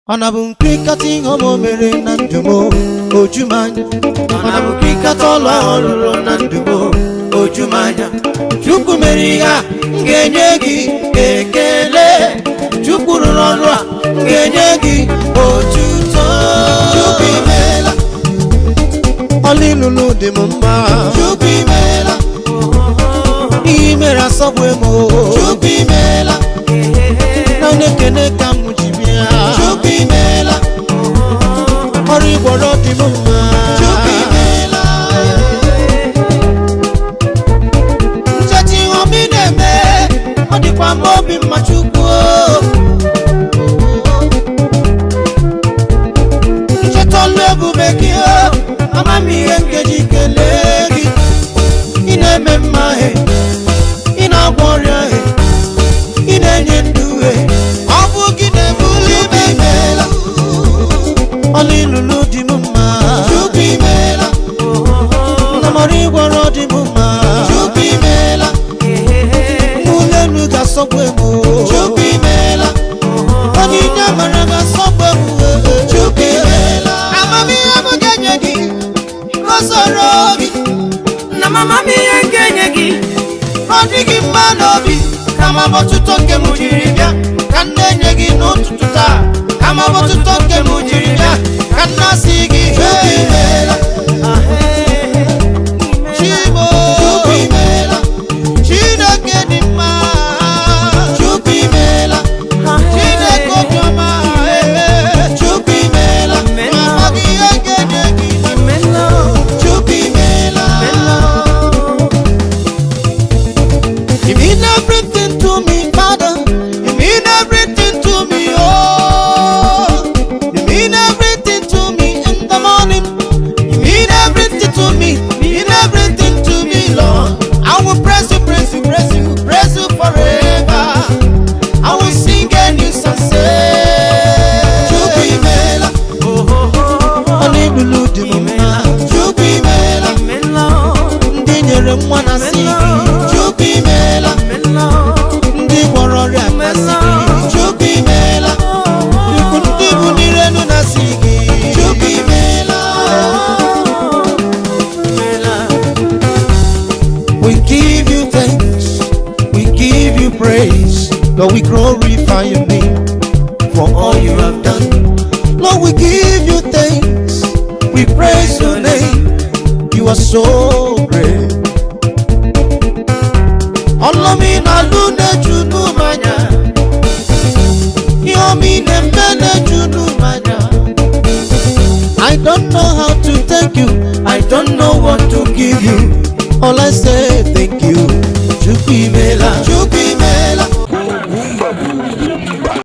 Anabun krikati homo mere nandumo ojumanya. Anabun krikati olo nandumo ojumanya. Chukwu mere ya ngenye gi ekele. Chukwu rụrụ ngenye gi otuto. Chukwu imela olilulu dị m mma. Chukwu imela imere asọgbu emo. Chukwu imela na nekene ka m ji bịa. Chukwu imela ọrụ ịgbọrọ dị m mma. Chukwu imela ncheti ihe omi na-eme ọ dịkwa m obi mma. Chukwu ncheta ọlụ ebube gị amamihe nkeji kelee gị. Ị na-eme mma ị na-agwọ ọrịa ị na-enye ndụ ọ bụ gị na-ebuli ime. Imela ọlụ ilulu dị m mma. Chukwu imela nnamọrọ ịgwọrọ dị m mma. Chukwu imela mụlenu ga-asọgbu emu. Chukwu imela onyinye amara ga-asọgbu emu. Chukwu imela amamihe m ga-enye gị gosoro gị na amamihe ga-enye gị ọ dịghị mma n'obi. Kama ọtụtụ nke m jiri bịa ka m na-enye gị n'ụtụtụ taa. Kama ọtụtụ nke m jiri bịa ka m na-asị gị Chukwu imela. Chimo Chukwu imela. Chineke dị mma. Chukwu imela. Chineke obiọma. Chukwu imela. Ma gị ihe ga-enye gị Chukwu imela. You mean everything to me, Father. You mean everything to me, oh. You mean everything to me in the morning. You mean everything to me. You mean everything to me, Lord. I will praise you, praise you, praise you, praise you forever. I will sing a new song, say Chukwu imela. Olilulu dị m mma. Chukwu imela ndị nyere nwa na si gị. Chukwu imela ndị gwọrọ ọrịa kasị gị. Chukwu imela ndị bụ n'irenu na si gị. Chukwu imela. We give you thanks, we give you praise, Lord. We glorify your name for all you have done. Lord, we give you thanks, we praise your name. You are so great. Olomi na lune junu manya. Yomi nembele junu manya. I don't know how to thank you. I don't know what to give you. All I say, thank you. Chukwu imela. Chukwu